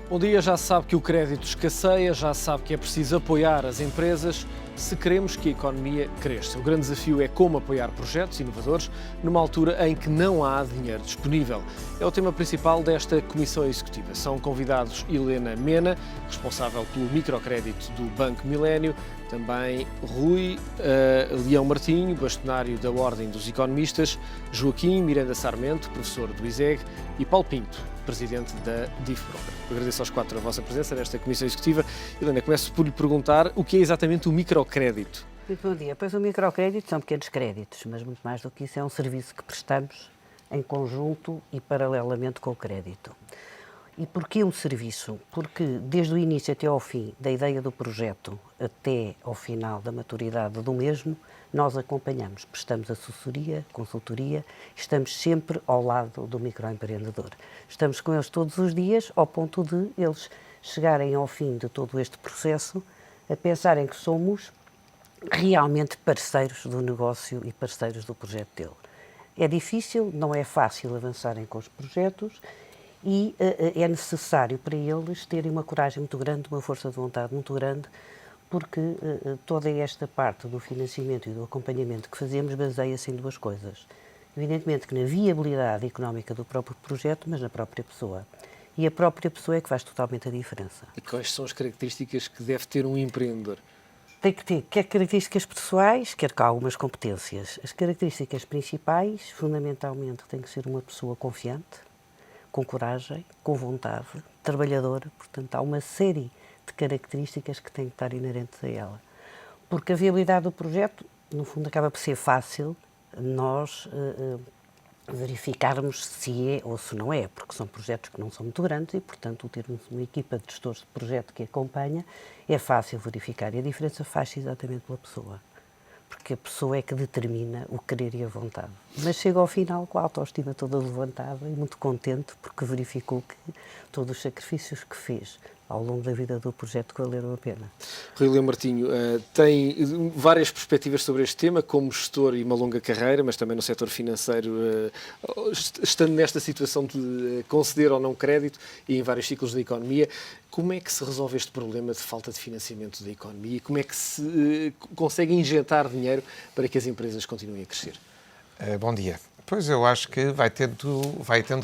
Bom dia, já sabe que o crédito escasseia, já sabe que é preciso apoiar as empresas se queremos que a economia cresça. O grande desafio é como apoiar projetos inovadores numa altura em que não há dinheiro disponível. É o tema principal desta Comissão Executiva. São convidados Helena Mena, responsável pelo microcrédito do Banco Milénio, também Rui Leão Martinho, bastonário da Ordem dos Economistas, Joaquim Miranda Sarmento, professor do ISEG, e Paulo Pinto, presidente da DIF-Broker. Agradeço aos quatro a vossa presença nesta Comissão Executiva. Helena, começo por lhe perguntar o que é exatamente o microcrédito. Muito bom dia. Pois o microcrédito são pequenos créditos, mas muito mais do que isso é um serviço que prestamos em conjunto e paralelamente com o crédito. E porquê um serviço? Porque desde o início até ao fim, da ideia do projeto até ao final da maturidade do mesmo, nós acompanhamos, prestamos assessoria, consultoria, estamos sempre ao lado do microempreendedor. Estamos com eles todos os dias, ao ponto de eles chegarem ao fim de todo este processo a pensarem que somos realmente parceiros do negócio e parceiros do projeto dele. É difícil, não é fácil avançarem com os projetos e é necessário para eles terem uma coragem muito grande, uma força de vontade muito grande, porque toda esta parte do financiamento e do acompanhamento que fazemos baseia-se em duas coisas. Evidentemente que na viabilidade económica do próprio projeto, mas na própria pessoa. E a própria pessoa é que faz totalmente a diferença. E quais são as características que deve ter um empreendedor? Tem que ter quer características pessoais, quer com algumas competências. As características principais, fundamentalmente, tem que ser uma pessoa confiante, com coragem, com vontade, trabalhadora. Portanto, há uma série de características que têm que estar inerentes a ela. Porque a viabilidade do projeto, no fundo, acaba por ser fácil nós verificarmos se é ou se não é, porque são projetos que não são muito grandes e, portanto, termos uma equipa de gestores de projeto que acompanha, é fácil verificar. E a diferença faz-se exatamente pela pessoa. Porque a pessoa é que determina o querer e a vontade. Mas chega ao final com a autoestima toda levantada e muito contente porque verificou que todos os sacrifícios que fez ao longo da vida do projeto valeram a pena. Rui Leão Martinho tem várias perspectivas sobre este tema, como gestor e uma longa carreira, mas também no setor financeiro, estando nesta situação de conceder ou não crédito e em vários ciclos da economia. Como é que se resolve este problema de falta de financiamento da economia e como é que se consegue injetar dinheiro para que as empresas continuem a crescer? Bom dia. Pois eu acho que vai tendo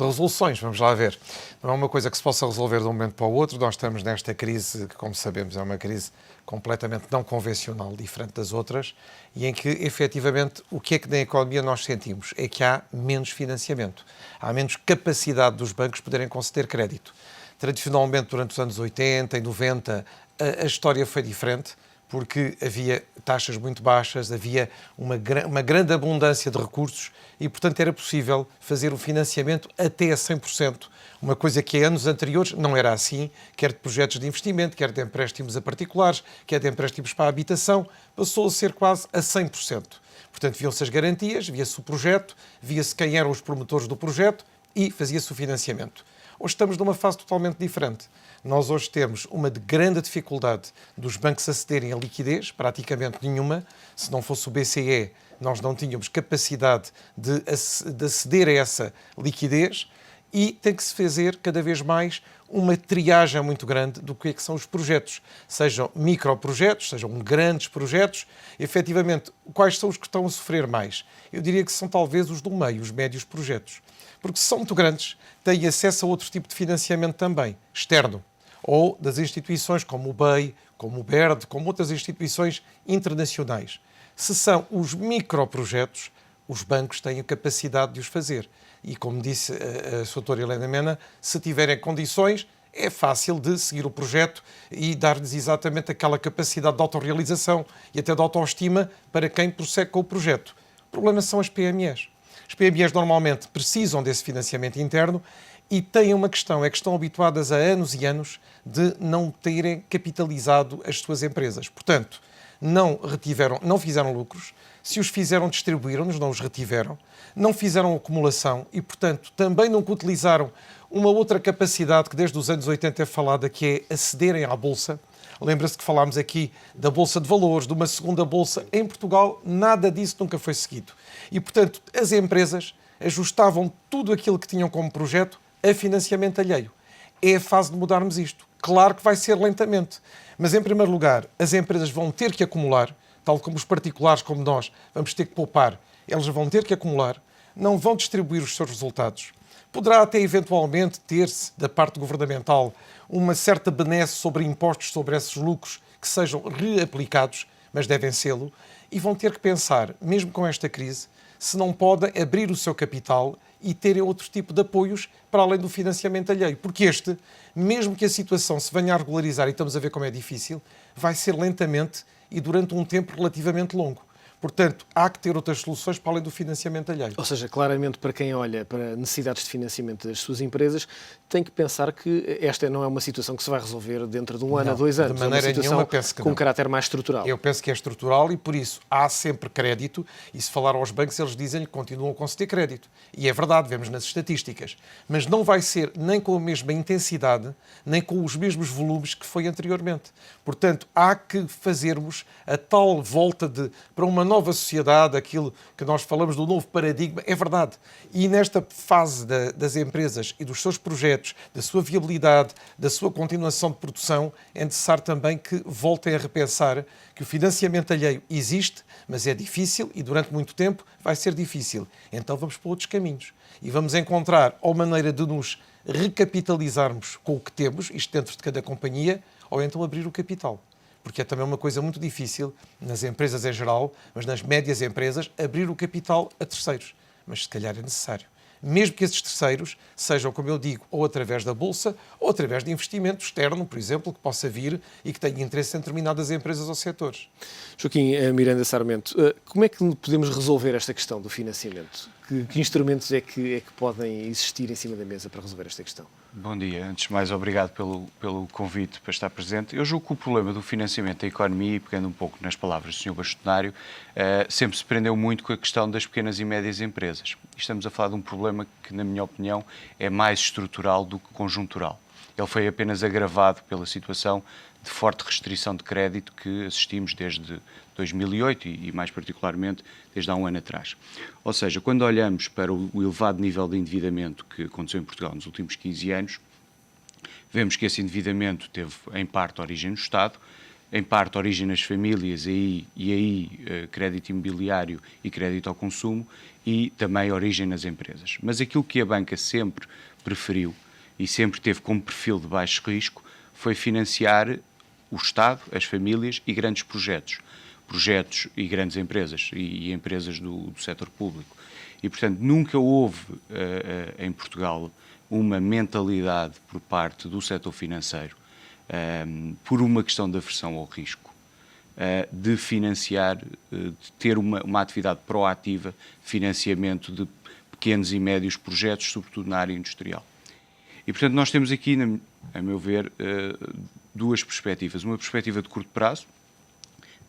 resoluções, vamos lá ver. Não é uma coisa que se possa resolver de um momento para o outro. Nós estamos nesta crise, que como sabemos é uma crise completamente não convencional, diferente das outras, e em que efetivamente o que é que na economia nós sentimos? É que há menos financiamento, há menos capacidade dos bancos poderem conceder crédito. Tradicionalmente, durante os anos 80 e 90, a história foi diferente, porque havia taxas muito baixas, havia uma grande abundância de recursos e, portanto, era possível fazer o financiamento até a 100%, uma coisa que em anos anteriores não era assim, quer de projetos de investimento, quer de empréstimos a particulares, quer de empréstimos para a habitação, passou a ser quase a 100%. Portanto, viam-se as garantias, via-se o projeto, via-se quem eram os promotores do projeto e fazia-se o financiamento. Hoje estamos numa fase totalmente diferente. Nós hoje temos uma grande dificuldade dos bancos acederem a liquidez, praticamente nenhuma. Se não fosse o BCE, nós não tínhamos capacidade de aceder a essa liquidez e tem que se fazer cada vez mais uma triagem muito grande do que são os projetos. Sejam microprojetos, sejam grandes projetos. Efetivamente, quais são os que estão a sofrer mais? Eu diria que são talvez os do meio, os médios projetos. Porque se são muito grandes, têm acesso a outro tipo de financiamento também, externo, ou das instituições como o BEI, como o BERD, como outras instituições internacionais. Se são os microprojetos, os bancos têm a capacidade de os fazer. E como disse a doutora Helena Mena, se tiverem condições, é fácil de seguir o projeto e dar-lhes exatamente aquela capacidade de autorrealização e até de autoestima para quem prossegue com o projeto. O problema são as PMEs. As PMEs normalmente precisam desse financiamento interno e têm uma questão, é que estão habituadas a anos e anos de não terem capitalizado as suas empresas. Portanto, não fizeram lucros, se os fizeram distribuíram-nos, não os retiveram, não fizeram acumulação e, portanto, também nunca utilizaram uma outra capacidade que desde os anos 80 é falada, que é acederem à Bolsa. Lembra-se que falámos aqui da Bolsa de Valores, de uma segunda Bolsa. Em Portugal, nada disso nunca foi seguido. E, portanto, as empresas ajustavam tudo aquilo que tinham como projeto a financiamento alheio. é a fase de mudarmos isto. Claro que vai ser lentamente, mas em primeiro lugar, as empresas vão ter que acumular, tal como os particulares, como nós, vamos ter que poupar, elas vão ter que acumular, não vão distribuir os seus resultados. Poderá até eventualmente ter-se, da parte governamental, uma certa benesse sobre impostos sobre esses lucros que sejam reaplicados, mas devem sê-lo, e vão ter que pensar, mesmo com esta crise, se não podem abrir o seu capital e terem outro tipo de apoios para além do financiamento alheio. Porque este, mesmo que a situação se venha a regularizar, e estamos a ver como é difícil, vai ser lentamente e durante um tempo relativamente longo. Portanto, há que ter outras soluções para além do financiamento alheio. Ou seja, claramente para quem olha para necessidades de financiamento das suas empresas, tem que pensar que esta não é uma situação que se vai resolver dentro de um ano a 2 anos. De maneira é uma situação nenhuma, penso que com não. um caráter mais estrutural. Eu penso que é estrutural e, por isso, há sempre crédito. E se falar aos bancos, eles dizem-lhe que continuam a conceder crédito. E é verdade, vemos nas estatísticas. Mas não vai ser nem com a mesma intensidade, nem com os mesmos volumes que foi anteriormente. Portanto, há que fazermos a tal volta para uma nova sociedade, aquilo que nós falamos do novo paradigma, é verdade. E nesta fase das empresas e dos seus projetos, da sua viabilidade, da sua continuação de produção, é necessário também que voltem a repensar que o financiamento alheio existe, mas é difícil e durante muito tempo vai ser difícil. Então vamos por outros caminhos e vamos encontrar ou maneira de nos recapitalizarmos com o que temos, isto dentro de cada companhia, ou então abrir o capital. Porque é também uma coisa muito difícil, nas empresas em geral, mas nas médias empresas, abrir o capital a terceiros. Mas se calhar é necessário. Mesmo que esses terceiros sejam, como eu digo, ou através da Bolsa, ou através de investimento externo, por exemplo, que possa vir e que tenha interesse em determinadas empresas ou setores. Joaquim Miranda Sarmento, como é que podemos resolver esta questão do financiamento? Que instrumentos é que podem existir em cima da mesa para resolver esta questão? Bom dia. Antes de mais, obrigado pelo convite para estar presente. Eu julgo que o problema do financiamento da economia, e pegando um pouco nas palavras do Sr. Bastonário, sempre se prendeu muito com a questão das pequenas e médias empresas. E estamos a falar de um problema que, na minha opinião, é mais estrutural do que conjuntural. Ele foi apenas agravado pela situação de forte restrição de crédito que assistimos desde 2008 e mais particularmente desde há um ano atrás. Ou seja, quando olhamos para o elevado nível de endividamento que aconteceu em Portugal nos últimos 15 anos, vemos que esse endividamento teve em parte origem no Estado, em parte origem nas famílias e aí crédito imobiliário e crédito ao consumo e também origem nas empresas. Mas aquilo que a banca sempre preferiu e sempre teve como perfil de baixo risco foi financiar o Estado, as famílias e grandes projetos e grandes empresas e empresas do setor público. E, portanto, nunca houve em Portugal uma mentalidade por parte do setor financeiro, por uma questão de aversão ao risco, de financiar, de ter uma atividade proativa de financiamento de pequenos e médios projetos, sobretudo na área industrial. E, portanto, nós temos aqui, a meu ver, duas perspectivas. Uma perspectiva de curto prazo.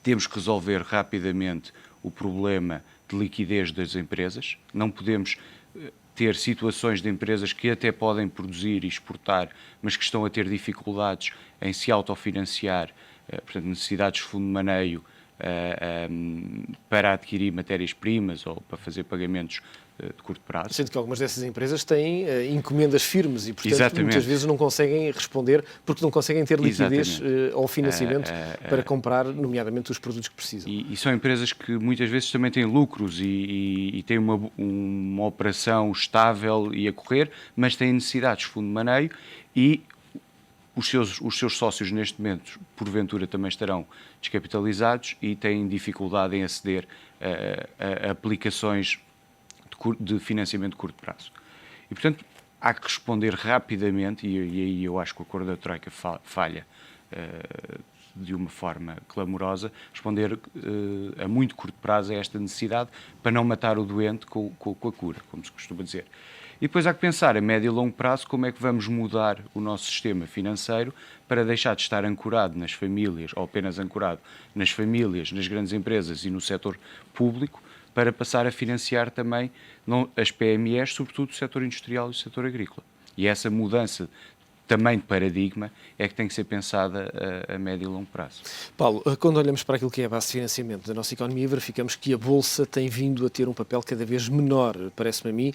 Temos que resolver rapidamente o problema de liquidez das empresas. Não podemos ter situações de empresas que até podem produzir e exportar, mas que estão a ter dificuldades em se autofinanciar, portanto, necessidades de fundo de maneio para adquirir matérias-primas ou para fazer pagamentos de curto prazo. Sendo que algumas dessas empresas têm encomendas firmes e, portanto, Exatamente. muitas vezes não conseguem responder porque não conseguem ter liquidez ou financiamento para comprar, nomeadamente, os produtos que precisam. E são empresas que muitas vezes também têm lucros e têm uma operação estável e a correr, mas têm necessidades de fundo de maneio e os seus sócios neste momento, porventura, também estarão descapitalizados e têm dificuldade em aceder a aplicações de financiamento de curto prazo. E, portanto, há que responder rapidamente, e aí eu acho que o acordo da Troika falha de uma forma clamorosa, responder a muito curto prazo a esta necessidade para não matar o doente com a cura, como se costuma dizer. E depois há que pensar a médio e longo prazo como é que vamos mudar o nosso sistema financeiro para deixar de estar ancorado nas famílias, ou apenas ancorado nas famílias, nas grandes empresas e no setor público, para passar a financiar também as PMEs, sobretudo o setor industrial e o setor agrícola. E essa mudança também de paradigma é que tem que ser pensada a médio e longo prazo. Paulo, quando olhamos para aquilo que é a base de financiamento da nossa economia, verificamos que a Bolsa tem vindo a ter um papel cada vez menor, parece-me a mim.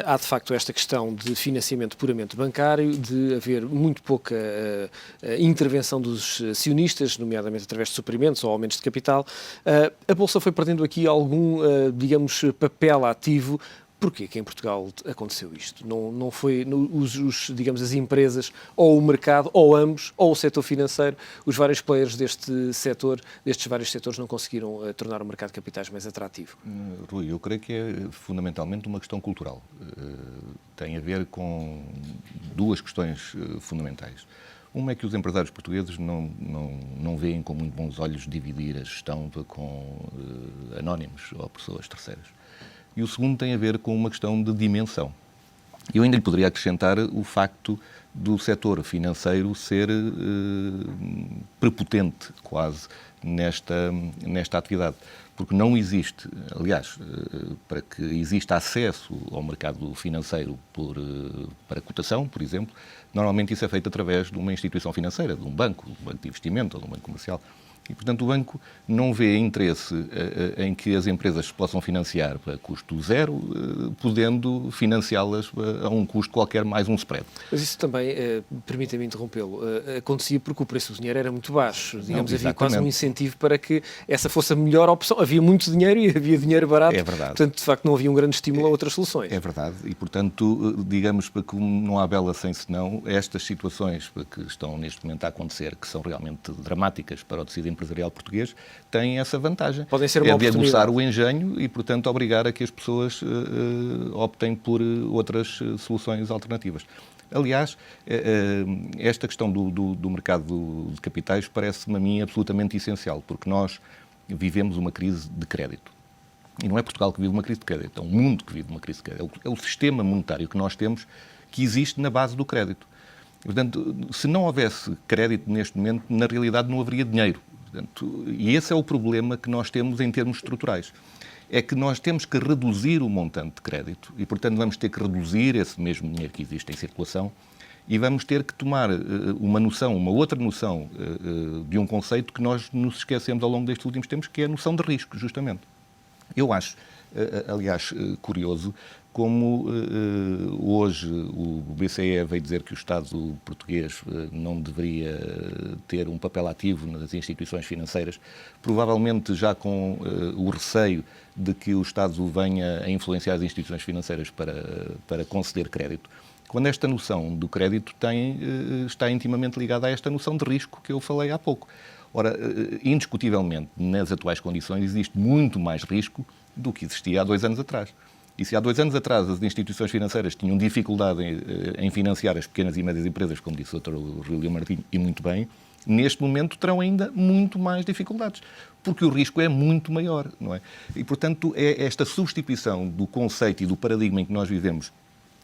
Há, de facto, esta questão de financiamento puramente bancário, de haver muito pouca intervenção dos acionistas, nomeadamente através de suprimentos ou aumentos de capital. A Bolsa foi perdendo aqui algum, digamos, papel ativo. Porquê que em Portugal aconteceu isto? Não foi digamos, as empresas, ou o mercado, ou ambos, ou o setor financeiro, os vários players destes vários setores não conseguiram tornar o mercado de capitais mais atrativo? Rui, eu creio que é fundamentalmente uma questão cultural. Tem a ver com duas questões fundamentais. Uma é que os empresários portugueses não veem com muito bons olhos dividir a gestão com anónimos ou pessoas terceiras. E o segundo tem a ver com uma questão de dimensão. Eu ainda lhe poderia acrescentar o facto do setor financeiro ser prepotente, quase, nesta atividade. Porque não existe, aliás, para que exista acesso ao mercado financeiro para cotação, por exemplo, normalmente isso é feito através de uma instituição financeira, de um banco de investimento ou de um banco comercial. E, portanto, o banco não vê interesse em que as empresas se possam financiar para custo zero, podendo financiá-las a um custo qualquer mais um spread. Mas isso também, permita-me interrompê-lo, acontecia porque o preço do dinheiro era muito baixo. Digamos, havia quase um incentivo para que essa fosse a melhor opção. Havia muito dinheiro e havia dinheiro barato. É verdade. Portanto, de facto, não havia um grande estímulo a outras soluções. É verdade. E, portanto, digamos, para que não há bela sem senão, estas situações que estão neste momento a acontecer, que são realmente dramáticas para o tecido empresarial português, têm essa vantagem. Podem ser uma oportunidade. De aguçar o engenho e, portanto, obrigar a que as pessoas optem por outras soluções alternativas. Aliás, esta questão do mercado de capitais parece-me a mim absolutamente essencial, porque nós vivemos uma crise de crédito. E não é Portugal que vive uma crise de crédito, é o mundo que vive uma crise de crédito. É o sistema monetário que nós temos que existe na base do crédito. Portanto, se não houvesse crédito neste momento, na realidade não haveria dinheiro. Portanto, e esse é o problema que nós temos em termos estruturais. É que nós temos que reduzir o montante de crédito e, portanto, vamos ter que reduzir esse mesmo dinheiro que existe em circulação e vamos ter que tomar uma outra noção de um conceito que nós nos esquecemos ao longo destes últimos tempos, que é a noção de risco, justamente. Eu acho, aliás, curioso como hoje o BCE veio dizer que o Estado português não deveria ter um papel ativo nas instituições financeiras, provavelmente já com o receio de que o Estado venha a influenciar as instituições financeiras para conceder crédito. Quando esta noção do crédito está intimamente ligada a esta noção de risco que eu falei há pouco. Ora, indiscutivelmente, nas atuais condições, existe muito mais risco do que existia há 2 anos atrás. E se há 2 anos atrás as instituições financeiras tinham dificuldade em financiar as pequenas e médias empresas, como disse o Dr. Rúlio Martinho, e muito bem, neste momento terão ainda muito mais dificuldades, porque o risco é muito maior, não é? E, portanto, é esta substituição do conceito e do paradigma em que nós vivemos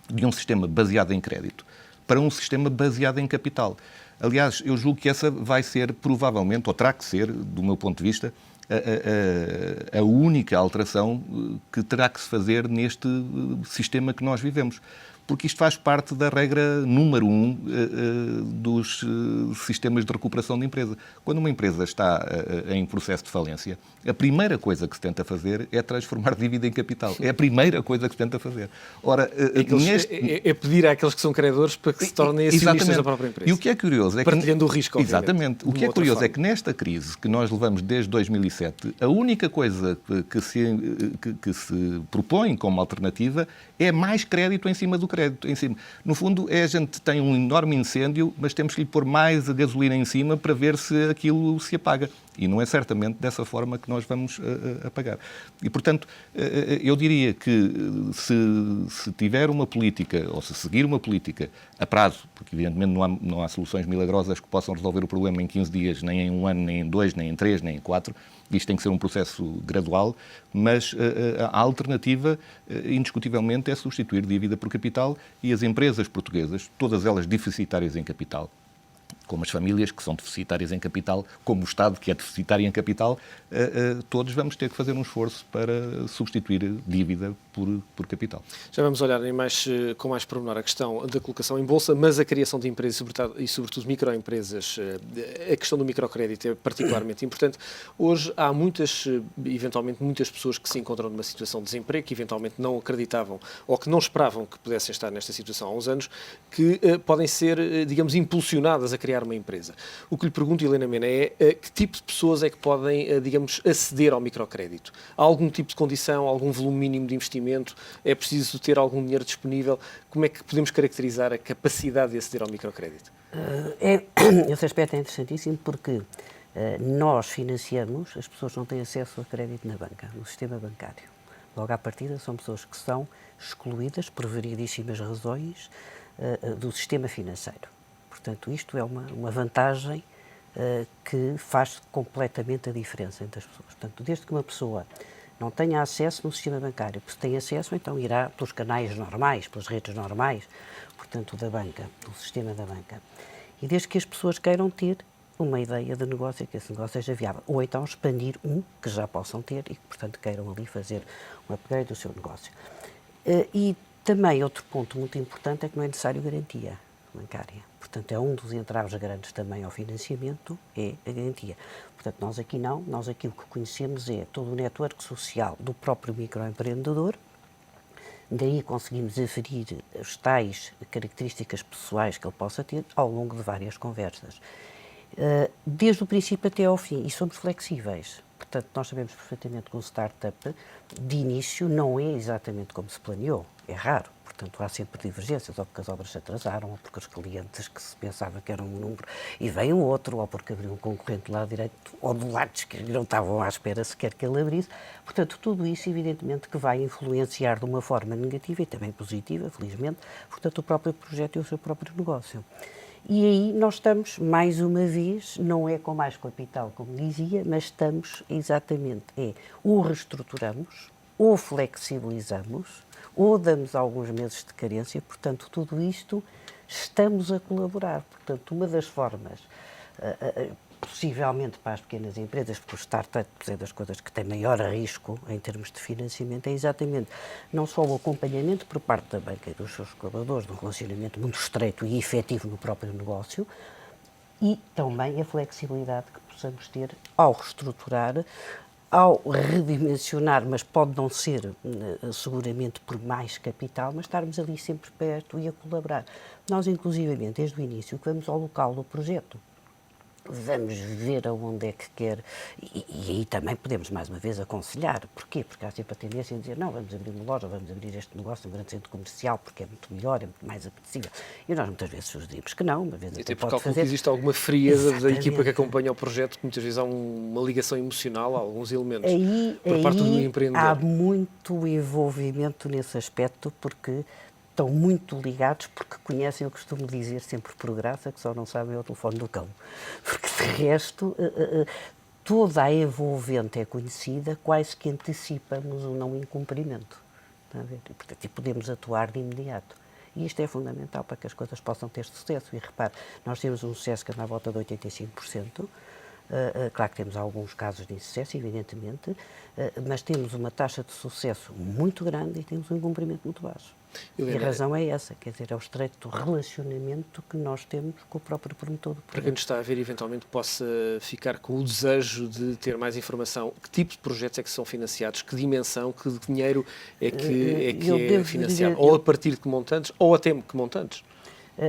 de um sistema baseado em crédito para um sistema baseado em capital. Aliás, eu julgo que essa vai ser, provavelmente, ou terá que ser, do meu ponto de vista, a única alteração que terá que se fazer neste sistema que nós vivemos. Porque isto faz parte da regra número 1 dos sistemas de recuperação de empresa. Quando uma empresa está em processo de falência, a primeira coisa que se tenta fazer é transformar dívida em capital. É a primeira coisa que se tenta fazer. Ora, é pedir àqueles que são credores para que se tornem acionistas da própria empresa. E o que é curioso é que... Partilhando o risco, obviamente. Exatamente. O que é curioso é que nesta crise que nós levamos desde 2007, a única coisa que se propõe como alternativa é mais crédito em cima do crédito. No fundo, a gente tem um enorme incêndio, mas temos que lhe pôr mais gasolina em cima para ver se aquilo se apaga. E não é certamente dessa forma que nós vamos apagar. E, portanto, eu diria que se tiver uma política, ou se seguir uma política a prazo, porque evidentemente não há soluções milagrosas que possam resolver o problema em 15 dias, nem em 1 ano, nem em 2, nem em 3, nem em 4, isto tem que ser um processo gradual, mas a alternativa, indiscutivelmente, é substituir dívida por capital e as empresas portuguesas, todas elas deficitárias em capital, como as famílias que são deficitárias em capital, como o Estado que é deficitário em capital, todos vamos ter que fazer um esforço para substituir dívida por capital. Já vamos olhar com mais pormenor a questão da colocação em bolsa, mas a criação de empresas e sobretudo microempresas, a questão do microcrédito é particularmente importante. Hoje há eventualmente muitas pessoas que se encontram numa situação de desemprego, que eventualmente não acreditavam ou que não esperavam que pudessem estar nesta situação há uns anos, que podem ser, digamos, impulsionadas a criar uma empresa. O que lhe pergunto, Helena Mena, é que tipo de pessoas é que podem, digamos, aceder ao microcrédito? Há algum tipo de condição, algum volume mínimo de investimento? É preciso ter algum dinheiro disponível? Como é que podemos caracterizar a capacidade de aceder ao microcrédito? Esse aspecto é interessantíssimo porque nós financiamos, as pessoas não têm acesso a crédito na banca, no sistema bancário. Logo à partida são pessoas que são excluídas por variedíssimas razões do sistema financeiro. Portanto, isto é uma vantagem que faz completamente a diferença entre as pessoas. Portanto, desde que uma pessoa não tenha acesso no sistema bancário, porque se tem acesso, então irá pelos canais normais, pelas redes normais, portanto, da banca, do sistema da banca. E desde que as pessoas queiram ter uma ideia de negócio, que esse negócio seja viável. Ou então expandir que já possam ter e que, portanto, queiram ali fazer um upgrade do seu negócio. E também outro ponto muito importante é que não é necessário garantia bancária. Portanto, é um dos entraves grandes também ao financiamento, é a garantia. Portanto, nós aqui não, nós aqui o que conhecemos é todo o network social do próprio microempreendedor, daí conseguimos aferir as tais características pessoais que ele possa ter ao longo de várias conversas. Desde o princípio até ao fim, e somos flexíveis. Portanto, nós sabemos perfeitamente que um startup, de início, não é exatamente como se planeou, é raro. Portanto, há sempre divergências, ou porque as obras se atrasaram, ou porque os clientes que se pensava que eram um número e veio outro, ou porque abriu um concorrente do lado direito, ou do lado esquerdo, não estavam à espera sequer que ele abrisse. Portanto, tudo isso, evidentemente, que vai influenciar de uma forma negativa e também positiva, felizmente, portanto, o próprio projeto e o seu próprio negócio. E aí nós estamos, mais uma vez, não é com mais capital, como dizia, mas estamos exatamente, ou reestruturamos, ou flexibilizamos, ou damos alguns meses de carência, portanto, tudo isto estamos a colaborar. Portanto, uma das formas, possivelmente para as pequenas empresas, porque os startups é das coisas que têm maior risco em termos de financiamento, é exatamente não só o acompanhamento por parte da banca e dos seus colaboradores, de um relacionamento muito estreito e efetivo no próprio negócio, e também a flexibilidade que possamos ter ao reestruturar, ao redimensionar, mas pode não ser seguramente por mais capital, mas estarmos ali sempre perto e a colaborar. Nós, inclusivamente, desde o início, que vamos ao local do projeto, vamos ver aonde é que quer, e aí também podemos, mais uma vez, aconselhar. Porquê? Porque há sempre a tendência a dizer, não, vamos abrir uma loja, vamos abrir este negócio num grande centro comercial, porque é muito melhor, é muito mais apetecível. E nós muitas vezes sugerimos que não, uma vez até pode fazer. Porque existe alguma frieza da equipa que acompanha o projeto, que muitas vezes há uma ligação emocional a alguns elementos por parte do empreendedor. Há muito envolvimento nesse aspecto, porque estão muito ligados, porque conhecem, eu costumo dizer sempre por graça, que só não sabem o telefone do cão. Porque de resto, toda a envolvente é conhecida, quase que antecipamos o não incumprimento. Está a ver? E, portanto, podemos atuar de imediato. E isto é fundamental para que as coisas possam ter sucesso. E repare, nós temos um sucesso que anda à volta de 85%. Claro que temos alguns casos de insucesso, evidentemente, mas temos uma taxa de sucesso muito grande e temos um incumprimento muito baixo. E a razão é essa, quer dizer, é o estreito relacionamento que nós temos com o próprio promotor do projeto. Para quem nos está a ver, eventualmente possa ficar com o desejo de ter mais informação, que tipo de projetos é que ssão financiados, que dimensão, que dinheiro é que é financiado, ou a partir de que montantes, ou até que montantes?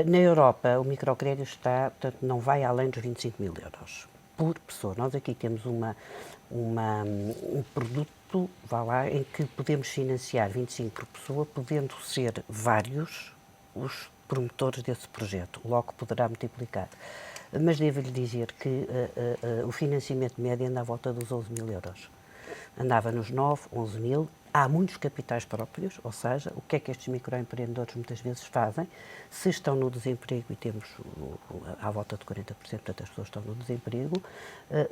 Na Europa, o microcrédito está, portanto, não vai além dos 25 mil euros por pessoa. Nós aqui temos um produto, vá lá, em que podemos financiar 25 por pessoa, podendo ser vários os promotores desse projeto, logo poderá multiplicar. Mas devo-lhe dizer que o financiamento médio anda à volta dos 11 mil euros. Andava nos 9, 11 mil, há muitos capitais próprios, ou seja, o que é que estes microempreendedores muitas vezes fazem? Se estão no desemprego, e temos à volta de 40%, portanto as pessoas estão no desemprego,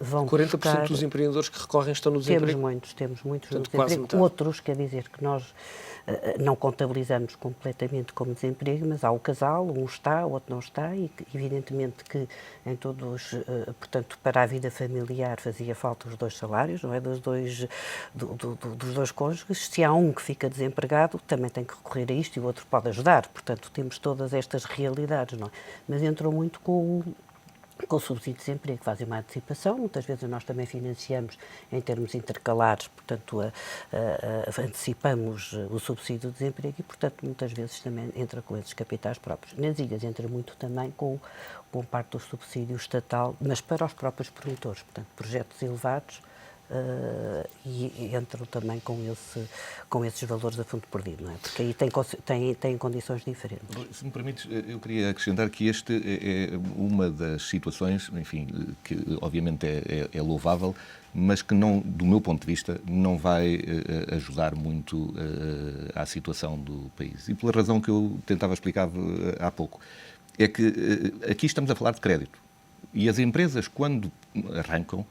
vão 40% buscar... dos empreendedores que recorrem estão no desemprego? Temos muitos no Portanto, quase desemprego. metade. Outros, quer dizer que nós não contabilizamos completamente como desemprego, mas há o casal, um está, o outro não está, e evidentemente que em todos, portanto, para a vida familiar fazia falta os 2 salários, não é? Dos dois cônjuges. Se há um que fica desempregado, também tem que recorrer a isto e o outro pode ajudar. Portanto, temos todas estas realidades, não é? Mas entrou muito com o subsídio de desemprego, que fazem uma antecipação. Muitas vezes nós também financiamos em termos intercalares, portanto, antecipamos o subsídio de desemprego e, portanto, muitas vezes também entra com esses capitais próprios. Nas ilhas entra muito também com parte do subsídio estatal, mas para os próprios promotores, portanto, projetos elevados, e entram também com esses valores a fundo perdido, não é? Porque aí tem condições diferentes. Se me permites, eu queria acrescentar que este é uma das situações, enfim, que obviamente é louvável, mas que não, do meu ponto de vista, não vai ajudar muito à situação do país. E pela razão que eu tentava explicar há pouco, é que aqui estamos a falar de crédito. E as empresas, quando arrancam,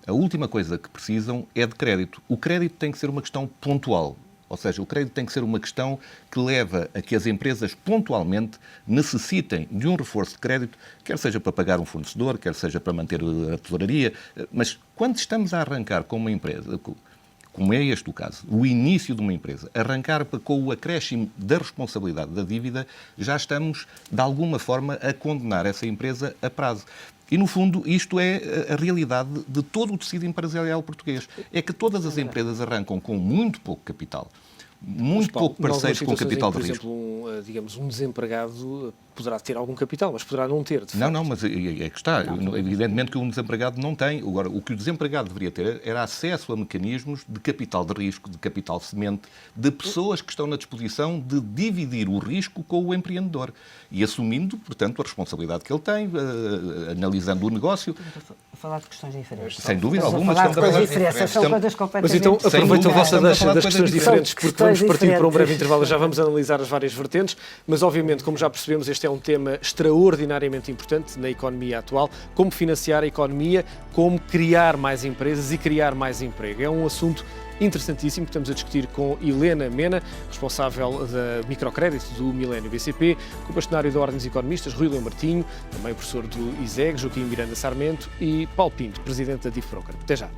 a última coisa que precisam é de crédito. O crédito tem que ser uma questão pontual. Ou seja, o crédito tem que ser uma questão que leva a que as empresas pontualmente necessitem de um reforço de crédito, quer seja para pagar um fornecedor, quer seja para manter a tesouraria. Mas quando estamos a arrancar com uma empresa, como é este o caso, o início de uma empresa, arrancar com o acréscimo da responsabilidade da dívida, já estamos, de alguma forma, a condenar essa empresa a prazo. E, no fundo, isto é a realidade de todo o tecido empresarial português. É que todas as empresas arrancam com muito pouco capital, muito pouco parceiros com capital de risco. Por exemplo, digamos, um desempregado poderá ter algum capital, mas poderá não ter, de facto. Não, mas é que está. Evidentemente que um desempregado não tem. Agora, o que o desempregado deveria ter era acesso a mecanismos de capital de risco, de capital semente, de pessoas que estão na disposição de dividir o risco com o empreendedor e assumindo, portanto, a responsabilidade que ele tem, analisando o negócio. A falar de questões diferentes. Sem dúvida alguma. São coisas diferentes. Mas então aproveito a vossa das questões diferentes, porque vamos partir para um breve diferentes. intervalo, já vamos analisar as várias vertentes, mas obviamente, como já percebemos, este é um tema extraordinariamente importante na economia atual, como financiar a economia, como criar mais empresas e criar mais emprego. É um assunto interessantíssimo que estamos a discutir com Helena Mena, responsável da microcrédito do Milênio BCP, com o bastonário da Ordem dos Economistas, Rui Leão Martinho, também professor do ISEG, Joaquim Miranda Sarmento e Paulo Pinto, presidente da DIF Broker. Até já.